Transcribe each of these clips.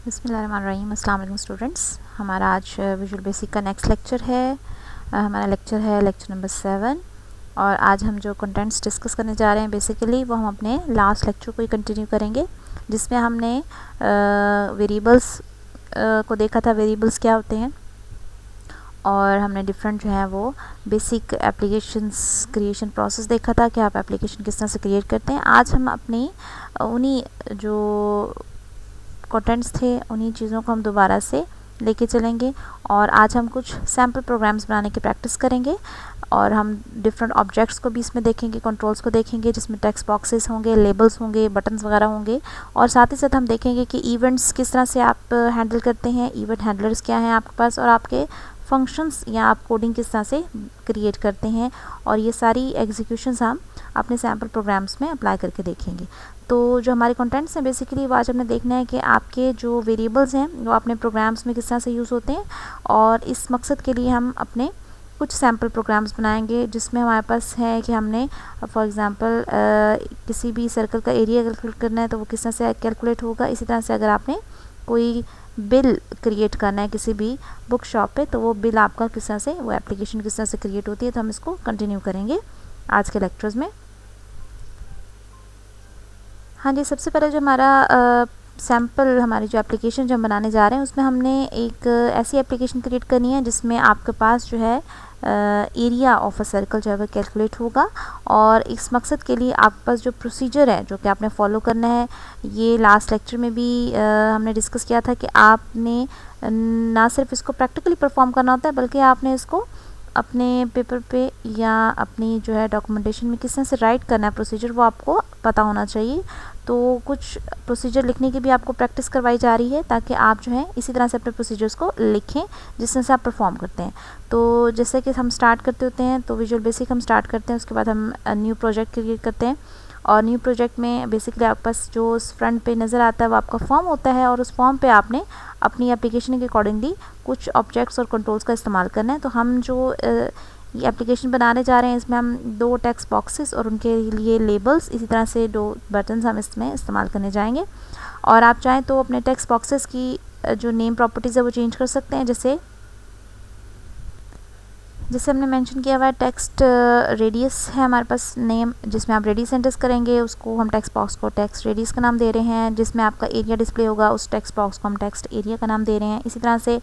बिस्मिल्लाहिर्रहमानिर्रहीम। अस्सलाम वालेकुम स्टूडेंट्स। हमारा आज विजुअल बेसिक का नेक्स्ट लेक्चर है। हमारा लेक्चर है लेक्चर नंबर 7 और आज हम जो कंटेंट्स डिस्कस करने जा रहे हैं बेसिकली वो हम अपने लास्ट लेक्चर को ही कंटिन्यू करेंगे, जिसमें हमने वेरिएबल्स को देखा था। वेरिएबल्स क्या होते हैं और हमने डिफरेंट जो है वो बेसिक एप्लीकेशंस क्रिएशन प्रोसेस देखा था कि आप एप्लीकेशन किस तरह से क्रिएट करते हैं। आज हम अपनी उन्हीं जो कंटेंट्स थे उन्हीं चीज़ों को हम दोबारा से लेके चलेंगे और आज हम कुछ सैम्पल प्रोग्राम्स बनाने की प्रैक्टिस करेंगे और हम डिफरेंट ऑब्जेक्ट्स को भी इसमें देखेंगे, कंट्रोल्स को देखेंगे जिसमें टेक्स्ट बॉक्सेस होंगे, लेबल्स होंगे, बटन्स वगैरह होंगे और साथ ही साथ हम देखेंगे कि इवेंट्स किस तरह से आप हैंडल करते हैं, इवेंट हैंडलर्स क्या हैं आपके पास और आपके फंक्शंस या आप कोडिंग किस तरह से क्रिएट करते हैं और ये सारी एग्जीक्यूशंस हम अपने सैम्पल प्रोग्राम्स में अप्लाई करके देखेंगे। तो जो हमारे कंटेंट्स हैं बेसिकली वो आज हमने देखना है कि आपके जो वेरिएबल्स हैं वो अपने प्रोग्राम्स में किस तरह से यूज़ होते हैं और इस मकसद के लिए हम अपने कुछ सैम्पल प्रोग्राम्स बनाएंगे जिसमें हमारे पास है कि हमने फॉर एग्ज़ाम्पल किसी भी सर्कल का एरिया कैलकुलेट करना है तो वो किस तरह से कैलकुलेट होगा। इसी तरह से अगर आपने कोई बिल क्रिएट करना है किसी भी बुक शॉप पे तो वो बिल आपका किस तरह से, वो एप्लीकेशन किस तरह से क्रिएट होती है, तो हम इसको कंटिन्यू करेंगे आज के लेक्चर्स में। हाँ जी, सबसे पहले जो हमारा सैम्पल हमारी जो एप्लीकेशन जो हम बनाने जा रहे हैं उसमें हमने एक ऐसी एप्लीकेशन क्रिएट करनी है जिसमें आपके पास जो है एरिया ऑफ अ सर्कल जो है वो कैलकुलेट होगा और इस मकसद के लिए आपके पास जो प्रोसीजर है जो कि आपने फॉलो करना है, ये लास्ट लेक्चर में भी हमने डिस्कस किया था कि आपने ना सिर्फ इसको प्रैक्टिकली परफॉर्म करना होता है बल्कि आपने इसको अपने पेपर पे या अपनी जो है डॉक्यूमेंटेशन में किस तरह से राइट करना है प्रोसीजर, वो आपको पता होना चाहिए। तो कुछ प्रोसीजर लिखने की भी आपको प्रैक्टिस करवाई जा रही है ताकि आप जो है इसी तरह से अपने प्रोसीजर्स को लिखें जिस तरह से आप परफॉर्म करते हैं। तो जैसे कि हम स्टार्ट करते होते हैं तो विजुअल बेसिक हम स्टार्ट करते हैं, उसके बाद हम न्यू प्रोजेक्ट क्रिएट करते हैं और न्यू प्रोजेक्ट में बेसिकली आपके पास जो उस फ्रंट पे नज़र आता है वो आपका फॉर्म होता है और उस फॉर्म पे आपने अपनी एप्लीकेशन के अकॉर्डिंगली कुछ ऑब्जेक्ट्स और कंट्रोल्स का इस्तेमाल करना है। तो हम जो ये एप्लीकेशन बनाने जा रहे हैं इसमें हम 2 टेक्स्ट बॉक्सेस और उनके लिए लेबल्स, इसी तरह से 2 बटन्स हम इसमें इस्तेमाल करने जाएंगे। और आप चाहें तो अपने टेक्स्ट बॉक्सेस की जो नेम प्रॉपर्टीज़ है वो चेंज कर सकते हैं। जैसे हमने मेंशन किया हुआ है टेक्स्ट रेडियस है हमारे पास नेम, जिसमें आप रेडियस एंटर करेंगे उसको हम टेक्स्ट बॉक्स को टेक्स्ट रेडियस का नाम दे रहे हैं। जिसमें आपका एरिया डिस्प्ले होगा उस टेक्स्ट बॉक्स को हम टेक्स्ट एरिया का नाम दे रहे हैं। इसी तरह से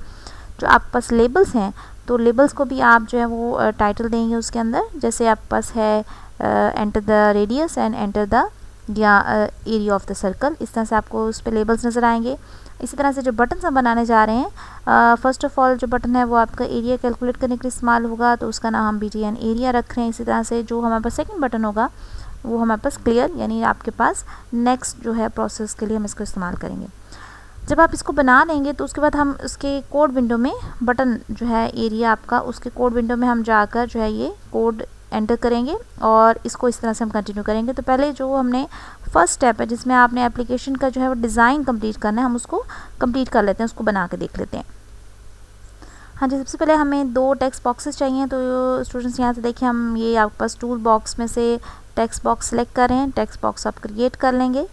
जो आपके पास लेबल्स हैं तो लेबल्स को भी आप जो है वो टाइटल देंगे उसके अंदर। जैसे आपके पास है enter the radius and enter the या एरिया ऑफ द सर्कल, इस तरह से आपको उस पर लेबल्स नज़र आएंगे। इसी तरह से जो बटन हम बनाने जा रहे हैं, फर्स्ट ऑफ ऑल जो बटन है वो आपका एरिया कैलकुलेट करने के लिए इस्तेमाल होगा तो उसका नाम हम BTN एरिया रख रहे हैं। इसी तरह से जो हमारे पास सेकंड बटन होगा वो हमारे पास क्लियर, यानी आपके पास नेक्स्ट जो है प्रोसेस के लिए हम इसको इस्तेमाल करेंगे। जब आप इसको बना लेंगे तो उसके बाद हम उसके कोड विंडो में बटन जो है एरिया आपका, उसके कोड विंडो में हम जाकर जो है ये कोड एंटर करेंगे और इसको इस तरह से हम कंटिन्यू करेंगे। तो पहले जो हमने फर्स्ट स्टेप है जिसमें आपने एप्लीकेशन का जो है वो डिज़ाइन कंप्लीट करना है, हम उसको कंप्लीट कर लेते हैं, उसको बना के देख लेते हैं। हाँ जी, सबसे पहले हमें 2 टेक्स्ट बॉक्सेस चाहिए। तो स्टूडेंट्स यहाँ से देखिए हम ये आपके पास टूल बॉक्स में से टेक्स्ट बॉक्स सेलेक्ट कर रहे हैं, टेक्स्ट बॉक्स आप क्रिएट कर लेंगे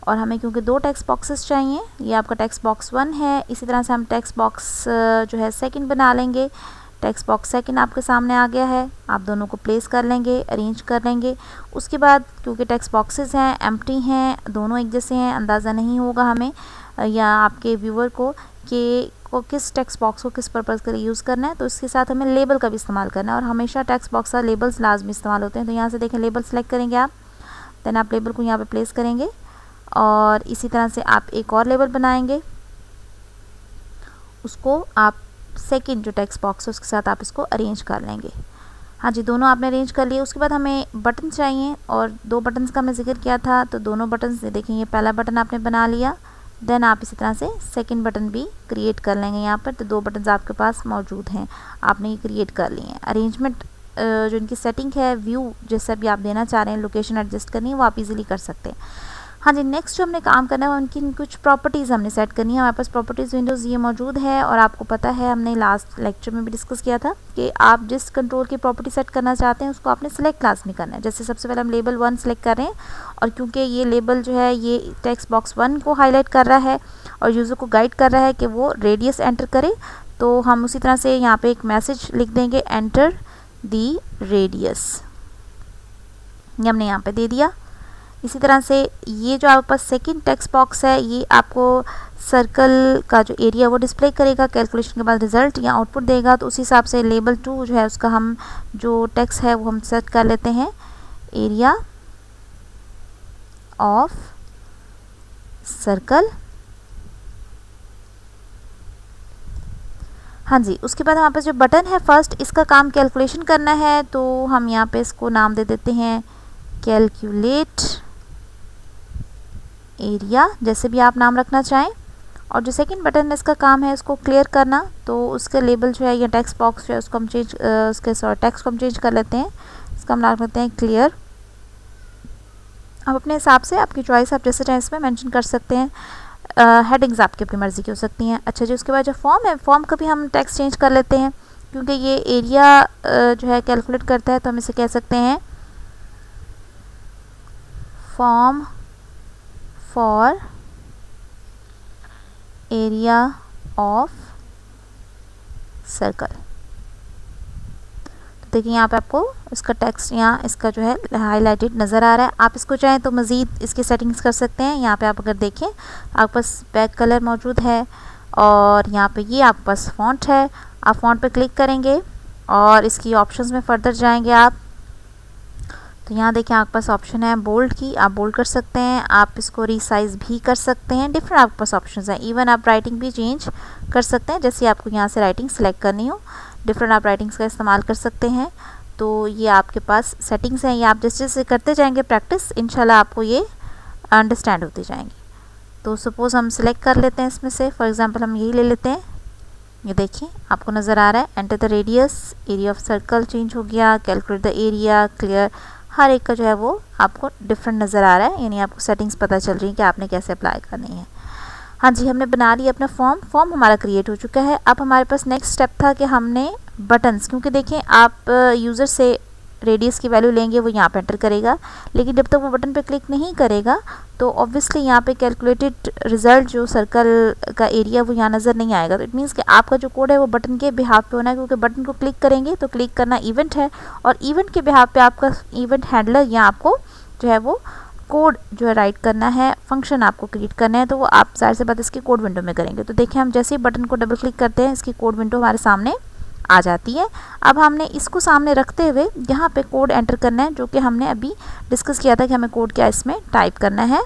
और हमें क्योंकि 2 टेक्स्ट बॉक्सेस चाहिए, ये आपका टेक्स्ट बॉक्स 1 है। इसी तरह से हम टेक्स्ट बॉक्स जो है सेकंड बना लेंगे। टेक्स्ट बॉक्स सेकंड आपके सामने आ गया है, आप दोनों को प्लेस कर लेंगे, अरेंज कर लेंगे। उसके बाद क्योंकि टेक्स्ट बॉक्सेस हैं एम्प्टी हैं, दोनों एक जैसे हैं, अंदाज़ा नहीं होगा हमें या आपके व्यूअर को कि किस टेक्स्ट बॉक्स को किस पर्पज़ के लिए यूज़ करना है, तो इसके साथ हमें लेबल का भी इस्तेमाल करना है और हमेशा टेक्स्ट बॉक्स का लेबल्स लाजमी इस्तेमाल होते हैं। तो यहाँ से देखें लेबल सेलेक्ट करेंगे आप, देन आप लेबल को यहाँ पर प्लेस करेंगे और इसी तरह से आप एक और लेबल बनाएंगे, उसको आप सेकंड जो टेक्स्ट बॉक्स है उसके साथ आप इसको अरेंज कर लेंगे। हाँ जी, दोनों आपने अरेंज कर लिए। उसके बाद हमें बटन चाहिए और 2 बटन्स का हमने जिक्र किया था, तो दोनों बटन्स देखें, ये पहला बटन आपने बना लिया, देन आप इसी तरह से सेकंड बटन भी क्रिएट कर लेंगे यहाँ पर। तो 2 बटन्स आपके पास मौजूद हैं, आपने ये क्रिएट कर लिए हैं। अरेंजमेंट जो इनकी सेटिंग है, व्यू जैसा भी आप देना चाह रहे हैं, लोकेशन एडजस्ट करनी है वो आप इजीली कर सकते हैं। हाँ जी, नेक्स्ट जो हमने काम करना है उनकी कुछ प्रॉपर्टीज़ हमने सेट करनी है। हमारे पास प्रॉपर्टीज़ विंडोज़ ये मौजूद है और आपको पता है हमने लास्ट लेक्चर में भी डिस्कस किया था कि आप जिस कंट्रोल की प्रॉपर्टी सेट करना चाहते हैं उसको आपने सेलेक्ट क्लास में करना है। जैसे सबसे पहले हम लेबल 1 सेलेक्ट कर रहे हैं और क्योंकि ये लेबल जो है ये टेक्स्ट बॉक्स 1 को हाईलाइट कर रहा है और यूज़र को गाइड कर रहा है कि वो रेडियस एंटर करे। तो हम उसी तरह से यहाँ पे एक मैसेज लिख देंगे, एंटर दी रेडियस, ये हमने यहाँ पे दे दिया। इसी तरह से ये जो आपके पास सेकंड टेक्स्ट बॉक्स है, ये आपको सर्कल का जो एरिया वो डिस्प्ले करेगा, कैलकुलेशन के बाद रिजल्ट या आउटपुट देगा। तो उस हिसाब से लेबल 2 जो है उसका हम जो टेक्स्ट है वो हम सेट कर लेते हैं, एरिया ऑफ सर्कल। हाँ जी, उसके बाद हमारे पास जो बटन है फर्स्ट, इसका काम कैलकुलेशन करना है, तो हम यहाँ पे इसको नाम दे देते हैं कैलकुलेट एरिया, जैसे भी आप नाम रखना चाहें। और जो सेकंड बटन है इसका काम है इसको क्लियर करना, तो उसका लेबल जो है या टेक्स्ट बॉक्स जो है उसको हम चेंज टेक्स्ट को हम चेंज कर लेते हैं, इसका हम नाम रखते हैं क्लियर। अब अपने हिसाब से आपकी चॉइस, आप जैसे चाहें इसमें मेंशन कर सकते हैं। हेडिंग्स आपकी अपनी मर्ज़ी की हो सकती हैं। अच्छा जी, उसके बाद जो फॉर्म है, फॉर्म का भी हम टेक्स्ट चेंज कर लेते हैं, क्योंकि ये एरिया जो है कैलकुलेट करता है, तो हम इसे कह सकते हैं form for area of circle. तो देखिए यहाँ पे आपको इसका टेक्स्ट, यहाँ इसका जो है हाईलाइटेड नज़र आ रहा है। आप इसको चाहें तो मज़ीद इसकी सेटिंग्स कर सकते हैं। यहाँ पे आप अगर देखें, आपके पास बैक कलर मौजूद है और यहाँ पे ये आपके पास फ़ॉन्ट है। आप फ़ॉन्ट पे क्लिक करेंगे और इसकी ऑप्शंस में फ़र्दर जाएंगे आप, तो यहाँ देखिए आपके पास ऑप्शन है बोल्ड की, आप बोल्ड कर सकते हैं। आप इसको रीसाइज भी कर सकते हैं, डिफरेंट आपके पास ऑप्शंस हैं। इवन आप राइटिंग भी चेंज कर सकते हैं, जैसे आपको यहाँ से राइटिंग सेलेक्ट करनी हो, डिफरेंट आप राइटिंग्स का इस्तेमाल कर सकते हैं। तो ये आपके पास सेटिंग्स हैं, ये आप जैसे जैसे करते जाएंगे प्रैक्टिस, इंशाल्लाह आपको ये अंडरस्टैंड होती जाएंगी। तो सपोज़ हम सिलेक्ट कर लेते हैं इसमें से, फॉर एग्जांपल हम यही ले लेते हैं। ये देखिए आपको नज़र आ रहा है, enter the radius, area of circle change हो गया, कैलकुलेट द एरिया, क्लियर, हर एक का जो है वो आपको डिफरेंट नज़र आ रहा है, यानी आपको सेटिंग्स पता चल रही है कि आपने कैसे अप्लाई करनी है। हाँ जी, हमने बना लिया अपना फॉर्म हमारा क्रिएट हो चुका है। अब हमारे पास नेक्स्ट स्टेप था कि हमने बटन्स, क्योंकि देखें आप यूज़र से रेडियस की वैल्यू लेंगे, वो यहाँ पे एंटर करेगा, लेकिन जब तक वो बटन पे क्लिक नहीं करेगा तो ऑब्वियसली यहाँ पे कैलकुलेटेड रिजल्ट जो सर्कल का एरिया वो यहाँ नज़र नहीं आएगा। तो इट मीन्स कि आपका जो कोड है वो बटन के बिहाफ पे होना है, क्योंकि बटन को क्लिक करेंगे तो क्लिक करना इवेंट है, और इवेंट के बिहाफ पे आपका इवेंट हैंडलर या आपको जो है वो कोड जो है राइट करना है, फंक्शन आपको क्रिएट करना है, तो वो आप जाहिर सी बात इसकी कोड विंडो में करेंगे। तो देखिए हम जैसे ही बटन को डबल क्लिक करते हैं, इसकी कोड विंडो हमारे सामने आ जाती है। अब हमने इसको सामने रखते हुए यहाँ पे कोड एंटर करना है, जो कि हमने अभी डिस्कस किया था कि हमें कोड क्या इसमें टाइप करना है।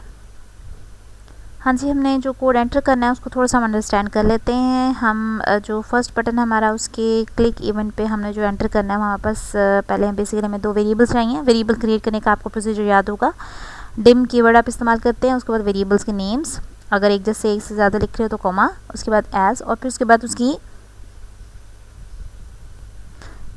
हाँ जी, हमने जो कोड एंटर करना है उसको थोड़ा सा हम अंडरस्टैंड कर लेते हैं। हम जो फर्स्ट बटन हमारा उसके क्लिक इवेंट पे हमने जो एंटर करना है, वहाँ पास पहले हम बेसिकली हमें 2 वेरिएबल्स चाहिए। वेरिएबल क्रिएट करने का आपको प्रोसीजर याद होगा, डिम कीवर्ड आप इस्तेमाल करते हैं, उसके बाद वेरिएबल्स के नेम्स, अगर एक जैसे एक से ज़्यादा लिख रहे हो तो कॉमा, उसके बाद एज, और फिर उसके बाद उसकी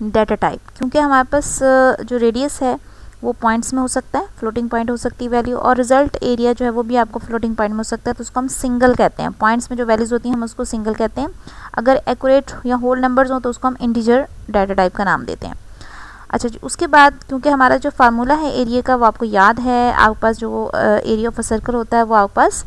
डाटा टाइप। क्योंकि हमारे पास जो रेडियस है वो पॉइंट्स में हो सकता है, फ्लोटिंग पॉइंट हो सकती है वैल्यू, और रिजल्ट एरिया जो है वो भी आपको फ्लोटिंग पॉइंट में हो सकता है, तो उसको हम सिंगल कहते हैं। पॉइंट्स में जो वैल्यूज़ होती हैं हम उसको सिंगल कहते हैं। अगर एक्यूरेट या होल नंबर्स हो तो उसको हम इंटीजर डाटा टाइप का नाम देते हैं। अच्छा जी, उसके बाद क्योंकि हमारा जो फार्मूला है एरिया का वो आपको याद है, आपके पास जो एरिया ऑफ अ सर्कल होता है वो आपके पास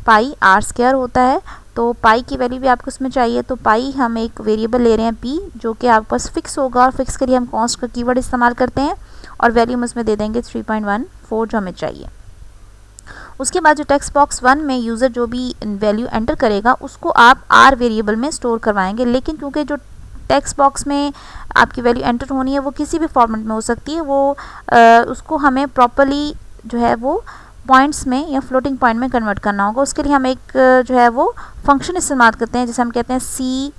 पाई आर स्क्वायर होता है, तो पाई की वैल्यू भी आपको उसमें चाहिए। तो पाई हम एक वेरिएबल ले रहे हैं पी, जो कि आपके पास फिक्स होगा, और फिक्स के लिए हम कॉन्स्ट का कीवर्ड इस्तेमाल करते हैं, और वैल्यू हम उसमें दे देंगे 3.14 जो हमें चाहिए। उसके बाद जो टेक्स्ट बॉक्स 1 में यूज़र जो भी वैल्यू एंटर करेगा उसको आप आर वेरिएबल में स्टोर करवाएंगे, लेकिन क्योंकि जो टेक्स्ट बॉक्स में आपकी वैल्यू एंटर होनी है वो किसी भी फॉर्मेट में हो सकती है, वो उसको हमें प्रॉपरली जो है वो पॉइंट्स में या फ्लोटिंग पॉइंट में कन्वर्ट करना होगा। उसके लिए हम एक जो है वो फंक्शन इस्तेमाल करते हैं, जैसे हम कहते हैं सी,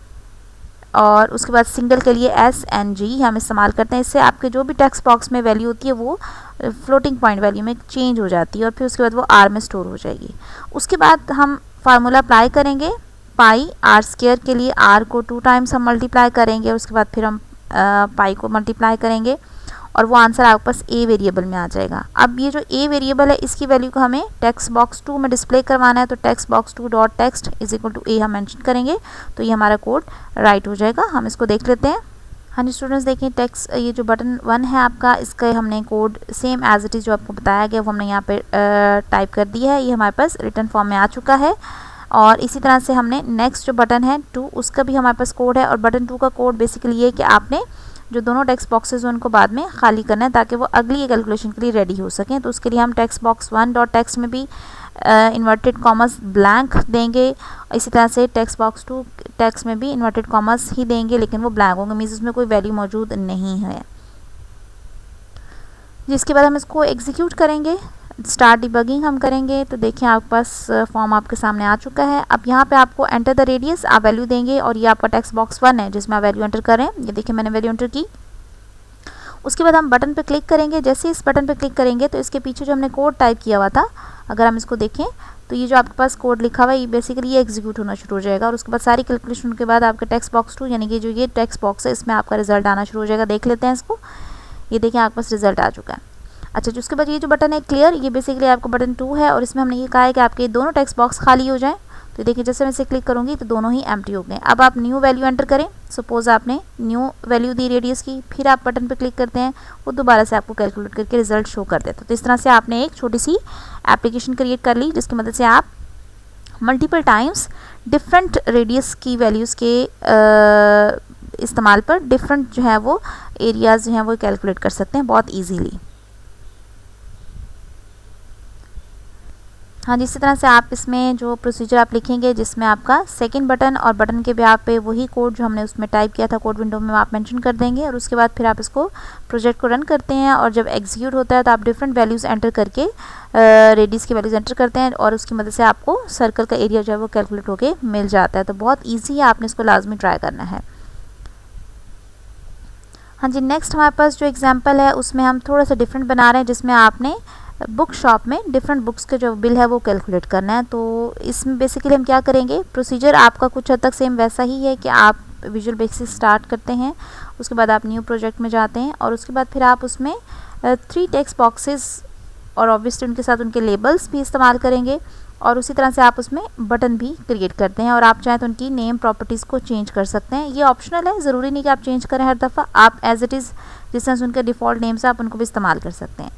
और उसके बाद सिंगल के लिए SNG हम इस्तेमाल करते हैं। इससे आपके जो भी टेक्स्ट बॉक्स में वैल्यू होती है वो फ्लोटिंग पॉइंट वैल्यू में चेंज हो जाती है, और फिर उसके बाद वो आर में स्टोर हो जाएगी। उसके बाद हम फार्मूला अप्लाई करेंगे, पाई आर स्क्वायर के लिए आर को 2 टाइम्स हम मल्टीप्लाई करेंगे, उसके बाद फिर हम पाई को मल्टीप्लाई करेंगे, और वो आंसर आपके पास ए वेरिएबल में आ जाएगा। अब ये जो ए वेरिएबल है इसकी वैल्यू को हमें टेक्स्ट बॉक्स 2 में डिस्प्ले करवाना है, तो text box 2 dot text is equal to a हम मेंशन करेंगे, तो ये हमारा कोड राइट हो जाएगा। हम इसको देख लेते हैं। हाँ जी स्टूडेंट्स, देखिए टेक्स्ट ये जो बटन 1 है आपका, इसका हमने code same as it is जो आपको बताया गया वो हमने यहाँ पे टाइप कर दिया है। ये हमारे पास रिटर्न फॉर्म में आ चुका है। और इसी तरह से हमने नेक्स्ट जो बटन है 2, उसका भी हमारे पास कोड है, और बटन 2 का कोड बेसिकली ये है कि आपने जो दोनों टेक्स्ट बॉक्सेस हैं उनको बाद में खाली करना है ताकि वो अगली कैलकुलेशन के लिए रेडी हो सकें। तो उसके लिए हम टेक्स्ट बॉक्स 1 डॉट टेक्स्ट में भी इन्वर्टेड कॉमर्स ब्लैंक देंगे, इसी तरह से टेक्स्ट बॉक्स 2 टेक्स्ट में भी इन्वर्टेड कॉमर्स ही देंगे, लेकिन वो ब्लैंक होंगे, मीन्स उसमें कोई वैल्यू मौजूद नहीं है। जिसके बाद हम इसको एग्जीक्यूट करेंगे, स्टार्ट डिबगिंग हम करेंगे। तो देखिए आपके पास फॉर्म आपके सामने आ चुका है। अब यहाँ पे आपको एंटर द रेडियस आप वैल्यू देंगे, और ये आपका टेक्स्ट बॉक्स 1 है जिसमें आप वैल्यू एंटर करें। ये देखिए मैंने वैल्यू एंटर की। उसके बाद हम बटन पे क्लिक करेंगे। जैसे इस बटन पे क्लिक करेंगे तो इसके पीछे जो हमने कोड टाइप किया हुआ था, अगर हम इसको देखें तो ये जो आपके पास कोड लिखा हुआ है ये बेसिकली ये एग्जीक्यूट होना शुरू हो जाएगा, और उसके बाद सारी कैलकुलेशन के बाद आपके टेक्स्ट बॉक्स 2 यानी कि जो ये टेक्स्ट बॉक्स है इसमें आपका रिजल्ट आना शुरू हो जाएगा। देख लेते हैं इसको। ये देखिए आपके पास रिजल्ट आ चुका है। अच्छा, उसके बाद ये जो बटन है क्लियर, ये बेसिकली आपका बटन 2 है, और इसमें हमने ये कहा है कि आपके दोनों टेक्स्ट बॉक्स खाली हो जाएं। तो देखिए जैसे मैं इसे क्लिक करूँगी तो दोनों ही एम्प्टी हो गए। अब आप न्यू वैल्यू एंटर करें। सपोज आपने न्यू वैल्यू दी रेडियस की, फिर आप बटन पे क्लिक करते हैं, वो दोबारा से आपको कैलकुलेट करके रिजल्ट शो कर देता है। तो इस तरह से आपने एक छोटी सी एप्लीकेशन क्रिएट कर ली जिसकी मदद से आप मल्टीपल टाइम्स डिफरेंट रेडियस की वैल्यूज़ के इस्तेमाल पर डिफरेंट जो है वो एरियाज़ जो हैं वो कैलकुलेट कर सकते हैं बहुत ईजीली। हाँ जी, इसी तरह से आप इसमें जो प्रोसीजर आप लिखेंगे जिसमें आपका सेकंड बटन और बटन के ब्याह पे वही कोड जो हमने उसमें टाइप किया था कोड विंडो में आप मेंशन कर देंगे, और उसके बाद फिर आप इसको प्रोजेक्ट को रन करते हैं, और जब एग्जीक्यूट होता है तो आप डिफरेंट वैल्यूज़ एंटर करके रेडियस की वैल्यूज़ एंटर करते हैं, और उसकी मदद से आपको सर्कल का एरिया जो है वो कैलकुलेट होकर मिल जाता है। तो बहुत ईजी है, आपने इसको लाजमी ट्राई करना है। हाँ जी, नेक्स्ट हमारे पास जो एग्जाम्पल है उसमें हम थोड़ा सा डिफरेंट बना रहे हैं, जिसमें आपने बुक शॉप में डिफरेंट बुक्स के जो बिल है वो कैलकुलेट करना है। तो इसमें बेसिकली हम क्या करेंगे, प्रोसीजर आपका कुछ हद तक सेम वैसा ही है कि आप विजुअल बेसिक स्टार्ट करते हैं, उसके बाद आप न्यू प्रोजेक्ट में जाते हैं, और उसके बाद फिर आप उसमें 3 टेक्स्ट बॉक्सेस और ऑब्वियसली उनके साथ उनके लेबल्स भी इस्तेमाल करेंगे, और उसी तरह से आप उसमें बटन भी क्रिएट करते हैं, और आप चाहें तो उनकी नेम प्रॉपर्टीज़ को चेंज कर सकते हैं। ये ऑप्शनल है, ज़रूरी नहीं कि आप चेंज करें हर दफ़ा, आप एज इट इज़ जिस तरह से उनके डिफ़ॉल्ट नेम्स हैं आप उनको भी इस्तेमाल कर सकते हैं।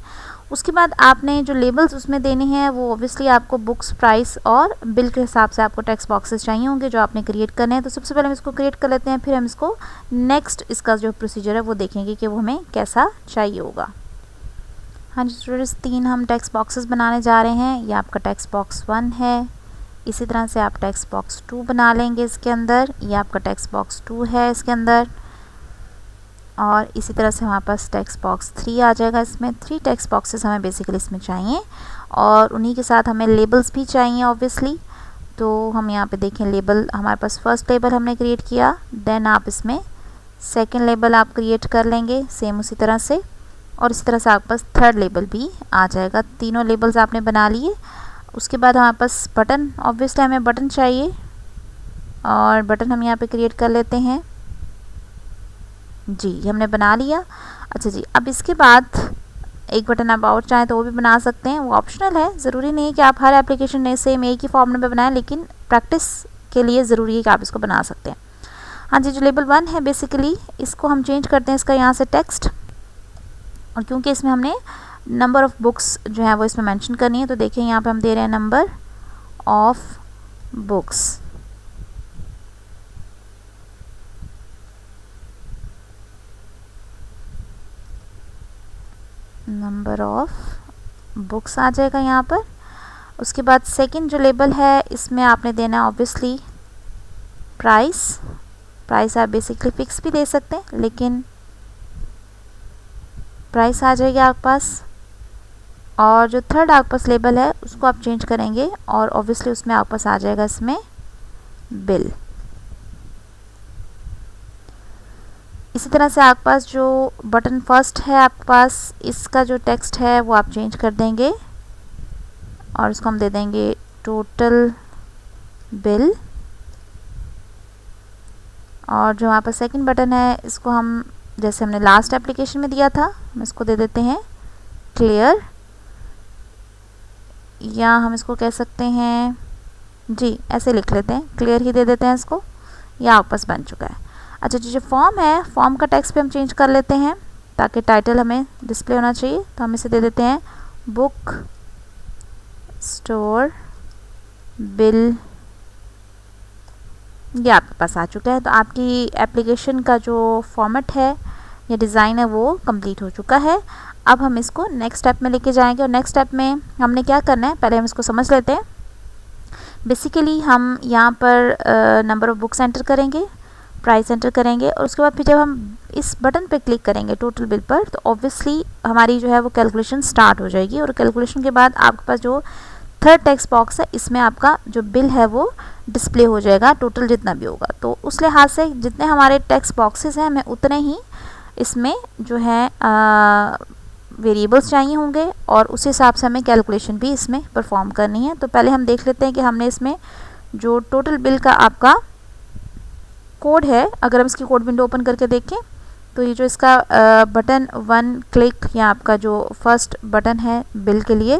उसके बाद आपने जो लेबल्स उसमें देने हैं वो ऑब्वियसली आपको बुक्स, प्राइस और बिल के हिसाब से आपको टेक्स्ट बॉक्सेस चाहिए होंगे जो आपने क्रिएट करने हैं। तो सबसे पहले हम इसको क्रिएट कर लेते हैं, फिर हम इसको नेक्स्ट इसका जो प्रोसीजर है वो देखेंगे कि वो हमें कैसा चाहिए होगा। हाँ जी स्टूडेंट्स, 3 हम टेक्स्ट बॉक्सेस बनाने जा रहे हैं। ये आपका टेक्स्ट बॉक्स 1 है, इसी तरह से आप टेक्स्ट बॉक्स 2 बना लेंगे इसके अंदर, ये आपका टेक्स्ट बॉक्स 2 है इसके अंदर, और इसी तरह से हमारे पास टेक्स्ट बॉक्स 3 आ जाएगा। इसमें 3 टेक्स्ट बॉक्सेस हमें बेसिकली इसमें चाहिए, और उन्हीं के साथ हमें लेबल्स भी चाहिए ऑब्वियसली। तो हम यहाँ पे देखें लेबल हमारे पास फर्स्ट लेबल हमने क्रिएट किया, देन आप इसमें सेकंड लेबल आप क्रिएट कर लेंगे सेम उसी तरह से, और इसी तरह से आपके पास थर्ड लेबल भी आ जाएगा। तीनों लेबल्स आपने बना लिए। उसके बाद हमारे पास बटन, ऑब्वियसली हमें बटन चाहिए, और बटन हम यहाँ पे क्रिएट कर लेते हैं जी, ये हमने बना लिया। अच्छा जी, अब इसके बाद एक बटन आप और चाहें तो वो भी बना सकते हैं, वो ऑप्शनल है, ज़रूरी नहीं है कि आप हर एप्लीकेशन में सेम एक ही फॉर्मेट में बनाएं, लेकिन प्रैक्टिस के लिए ज़रूरी है कि आप इसको बना सकते हैं। हाँ जी, जो लेबल 1 है बेसिकली इसको हम चेंज करते हैं इसका यहाँ से टेक्स्ट, और क्योंकि इसमें हमने नंबर ऑफ़ बुक्स जो है वो इसमें मेंशन करनी है, तो देखिए यहाँ पे हम दे रहे हैं number of books. Number of books आ जाएगा यहाँ पर। उसके बाद सेकंड जो लेबल है इसमें आपने देना है ऑब्वियसली प्राइस। प्राइस आप बेसिकली फिक्स भी दे सकते हैं, लेकिन प्राइस आ जाएगी आपके पास। और जो थर्ड आपके पास लेबल है उसको आप चेंज करेंगे, और ऑब्वियसली उसमें आपके पास आ जाएगा इसमें बिल। इसी तरह से आपके पास जो बटन फर्स्ट है आपके पास इसका जो टेक्स्ट है वो आप चेंज कर देंगे, और इसको हम दे देंगे टोटल बिल। और जो हमारे पास सेकंड बटन है इसको हम जैसे हमने लास्ट एप्लीकेशन में दिया था, हम इसको दे देते हैं क्लियर, या हम इसको कह सकते हैं जी ऐसे लिख लेते हैं, क्लियर ही दे देते हैं इसको। यह आपके पास बन चुका है। अच्छा जो फॉर्म है, फॉर्म का टेक्स्ट पे हम चेंज कर लेते हैं ताकि टाइटल हमें डिस्प्ले होना चाहिए, तो हम इसे दे देते हैं बुक स्टोर बिल ये आपके पास आ चुका है। तो आपकी एप्लीकेशन का जो फॉर्मेट है या डिज़ाइन है वो कंप्लीट हो चुका है। अब हम इसको नेक्स्ट स्टेप में लेके जाएंगे और नेक्स्ट स्टेप में हमने क्या करना है पहले हम इसको समझ लेते हैं। बेसिकली हम यहाँ पर नंबर ऑफ़ बुक्स एंटर करेंगे, प्राइस एंटर करेंगे और उसके बाद फिर जब हम इस बटन पे क्लिक करेंगे टोटल बिल पर, तो ऑब्वियसली हमारी जो है वो कैलकुलेशन स्टार्ट हो जाएगी और कैलकुलेशन के बाद आपके पास जो थर्ड टेक्स्ट बॉक्स है इसमें आपका जो बिल है वो डिस्प्ले हो जाएगा, टोटल जितना भी होगा। तो उस लिहाज से जितने हमारे टेक्स्ट बॉक्सेस हैं हमें उतने ही इसमें जो है वेरिएबल्स चाहिए होंगे और उस हिसाब से हमें कैलकुलेशन भी इसमें परफॉर्म करनी है। तो पहले हम देख लेते हैं कि हमने इसमें जो टोटल बिल का आपका कोड है, अगर हम इसकी कोड विंडो ओपन करके देखें तो ये जो इसका बटन वन क्लिक या आपका जो फर्स्ट बटन है बिल के लिए,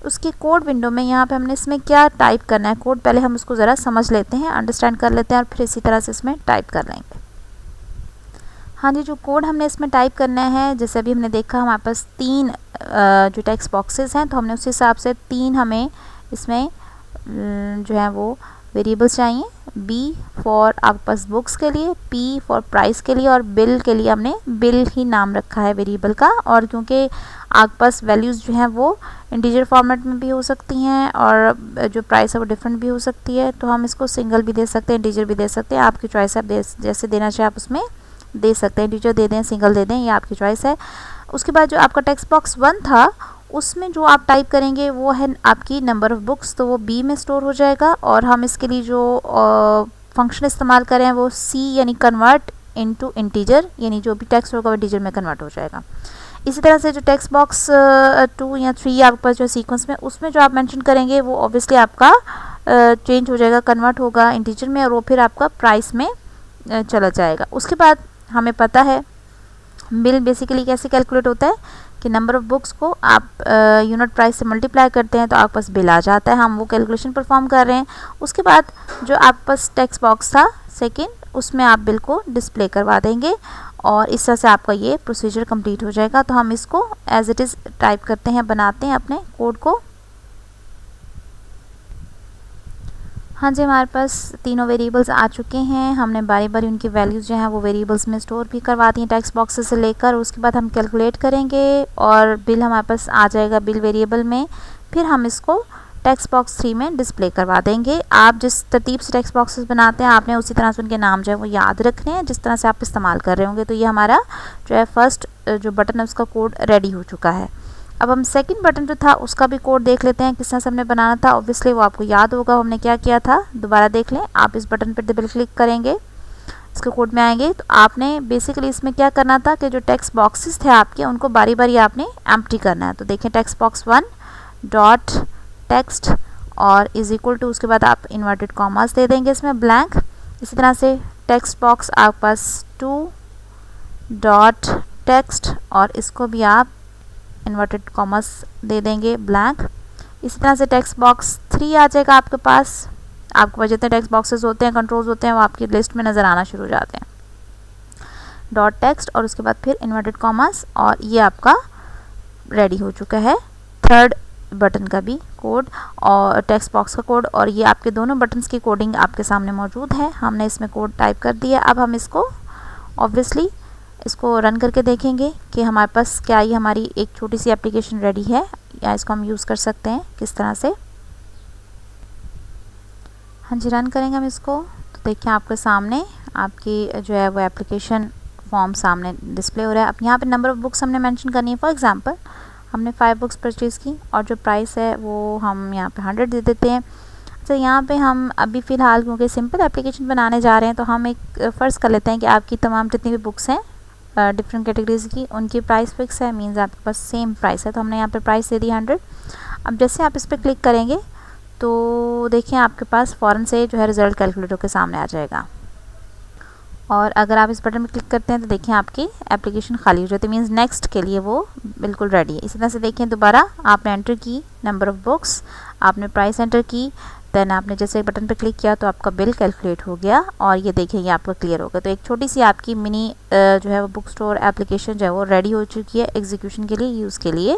उसकी कोड विंडो में यहाँ पे हमने इसमें क्या टाइप करना है कोड, पहले हम उसको ज़रा समझ लेते हैं, अंडरस्टैंड कर लेते हैं और फिर इसी तरह से इसमें टाइप कर लेंगे। हाँ जी, जो कोड हमने इसमें टाइप करना है, जैसे अभी हमने देखा हमारे पास 3 जो टेक्स्ट बॉक्सेस हैं, तो हमने उस हिसाब से 3 हमें इसमें जो है वो वेरिएबल्स चाहिए। बी फॉर आपके पास बुक्स के लिए, पी फॉर प्राइस के लिए और बिल के लिए हमने बिल ही नाम रखा है वेरिएबल का। और क्योंकि आपके पास वैल्यूज़ जो हैं वो इंटीजर फॉर्मेट में भी हो सकती हैं और जो प्राइस है वो डिफरेंट भी हो सकती है, तो हम इसको सिंगल भी दे सकते हैं, इंटीजर भी दे सकते हैं, आपकी चॉइस है, आप जैसे देना चाहे आप उसमें दे सकते हैं, इंटीजर दे दें, सिंगल दे दें, ये आपकी चॉइस है। उसके बाद जो आपका टेक्स्ट बॉक्स 1 था उसमें जो आप टाइप करेंगे वो है आपकी नंबर ऑफ़ बुक्स, तो वो बी में स्टोर हो जाएगा और हम इसके लिए जो फंक्शन इस्तेमाल करें वो सी यानी कन्वर्ट इनटू इंटीजर, यानी जो भी टेक्स्ट होगा वो इंटीजर में कन्वर्ट हो जाएगा। इसी तरह से जो टेक्स्ट बॉक्स 2 या 3 आपके पास जो सीक्वेंस में, उसमें जो आप मेंशन करेंगे वो ऑब्वियसली आपका चेंज हो जाएगा, कन्वर्ट होगा इंटीजर में और वो फिर आपका प्राइस में चला जाएगा। उसके बाद हमें पता है बिल बेसिकली कैसे कैलकुलेट होता है कि नंबर ऑफ़ बुक्स को आप यूनिट प्राइस से मल्टीप्लाई करते हैं तो आपके पास बिल आ जाता है, हम वो कैलकुलेशन परफॉर्म कर रहे हैं। उसके बाद जो आपके पास टेक्स्ट बॉक्स था सेकंड, उसमें आप बिल को डिस्प्ले करवा देंगे और इस तरह से आपका ये प्रोसीजर कंप्लीट हो जाएगा। तो हम इसको एज इट इज़ टाइप करते हैं, बनाते हैं अपने कोड को। हाँ जी, हमारे पास तीनों वेरिएबल्स आ चुके हैं, हमने बारी बारी उनकी वैल्यूज़ जो हैं वो वेरिएबल्स में स्टोर भी करवा दी हैं टेक्स्ट बॉक्सेस से लेकर। उसके बाद हम कैलकुलेट करेंगे और बिल हमारे पास आ जाएगा बिल वेरिएबल में, फिर हम इसको टेक्स्ट बॉक्स 3 में डिस्प्ले करवा देंगे। आप जिस तरतीब से टेक्स्ट बॉक्सेस बनाते हैं आपने उसी तरह से उनके नाम जो है वो याद रखने हैं जिस तरह से आप इस्तेमाल कर रहे होंगे। तो ये हमारा जो है फर्स्ट जो बटन है उसका कोड रेडी हो चुका है। अब हम सेकंड बटन जो था उसका भी कोड देख लेते हैं किस तरह से हमने बनाना था। ऑब्वियसली वो आपको याद होगा हमने क्या किया था, दोबारा देख लें। आप इस बटन पर डबल क्लिक करेंगे, इसके कोड में आएंगे तो आपने बेसिकली इसमें क्या करना था कि जो टेक्स्ट बॉक्सेस थे आपके उनको बारी बारी आपने एम्प्टी करना है। तो देखें टेक्स्ट बॉक्स 1 डॉट टेक्स्ट और इज इक्वल टू, उसके बाद आप इन्वर्टेड कॉमास दे देंगे इसमें ब्लैंक। इसी तरह से टेक्स्ट बॉक्स आपके पास 2 डॉट टेक्स्ट और इसको भी आप इन्वर्टेड कॉमास दे देंगे ब्लैंक। इसी तरह से टेक्स्ट बॉक्स 3 आ जाएगा आपके पास। आपके पास जितने टेक्स्ट बॉक्सेस होते हैं, कंट्रोल्स होते हैं, वो आपकी लिस्ट में नज़र आना शुरू हो जाते हैं। डॉट टेक्स्ट और उसके बाद फिर इन्वर्टेड कॉमास और ये आपका रेडी हो चुका है थर्ड बटन का भी कोड और टेक्स्ट बॉक्स का कोड, और ये आपके दोनों बटन्स की कोडिंग आपके सामने मौजूद है। हमने इसमें कोड टाइप कर दिया। अब हम इसको ऑब्वियसली इसको रन करके देखेंगे कि हमारे पास क्या ये हमारी एक छोटी सी एप्लीकेशन रेडी है या इसको हम यूज़ कर सकते हैं किस तरह से। हाँ जी, रन करेंगे हम इसको तो देखिए आपके सामने आपकी जो है वो एप्लीकेशन फॉर्म सामने डिस्प्ले हो रहा है। अब यहाँ पे नंबर ऑफ़ बुक्स हमने मेंशन करनी है। फॉर एग्जांपल हमने 5 बुक्स परचेज़ की और जो प्राइस है वो हम यहाँ पे 100 दे देते हैं। अच्छा, यहाँ पे हम अभी फ़िलहाल क्योंकि सिंपल एप्लीकेशन बनाने जा रहे हैं तो हम एक फ़र्ज़ कर लेते हैं कि आपकी तमाम जितनी भी बुक्स हैं डिफरेंट कैटेगरीज़ की, उनकी प्राइस फिक्स है, मीन्स आपके पास सेम प्राइस है। तो हमने यहाँ पे प्राइस दे दी 100। अब जैसे आप इस पर क्लिक करेंगे तो देखिए आपके पास फ़ौरन से जो है रिज़ल्ट कैलकुलेटर के सामने आ जाएगा और अगर आप इस बटन में क्लिक करते हैं तो देखिए आपकी एप्लीकेशन खाली हो जाती है, मीन्स नेक्स्ट के लिए वो बिल्कुल रेडी है। इसी तरह से देखें दोबारा आपने एंटर की नंबर ऑफ़ बुक्स, आपने प्राइस एंटर की, देन आपने जैसे बटन पे क्लिक किया तो आपका बिल कैलकुलेट हो गया और ये देखिए ये आपका क्लियर हो गया। तो एक छोटी सी आपकी मिनी जो है वो बुक स्टोर एप्लीकेशन जो है वो रेडी हो चुकी है एग्जीक्यूशन के लिए, यूज़ के लिए।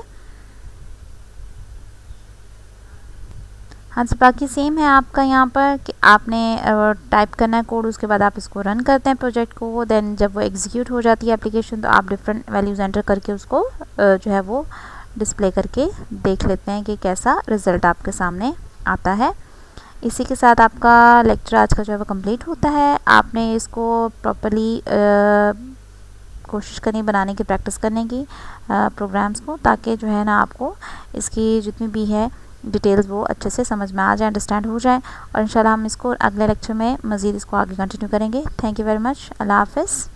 हाँ जी, बाकी सेम है आपका यहाँ पर कि आपने टाइप करना है कोड, उसके बाद आप इसको रन करते हैं प्रोजेक्ट को। देन जब वो एग्जीक्यूट हो जाती है एप्लीकेशन, तो आप डिफरेंट वैल्यूज़ एंटर करके उसको जो है वो डिस्प्ले करके देख लेते हैं कि कैसा रिज़ल्ट आपके सामने आता है। इसी के साथ आपका लेक्चर आज का जो है वो कंप्लीट होता है। आपने इसको प्रॉपर्ली कोशिश करनी बनाने की, प्रैक्टिस करने की प्रोग्राम्स को, ताकि जो है ना आपको इसकी जितनी भी है डिटेल्स वो अच्छे से समझ में आ जाए, अंडरस्टैंड हो जाए। और इंशाल्लाह हम इसको अगले लेक्चर में मज़ीद इसको आगे कंटिन्यू करेंगे। Thank you very much. अल्लाह हाफ़िज़।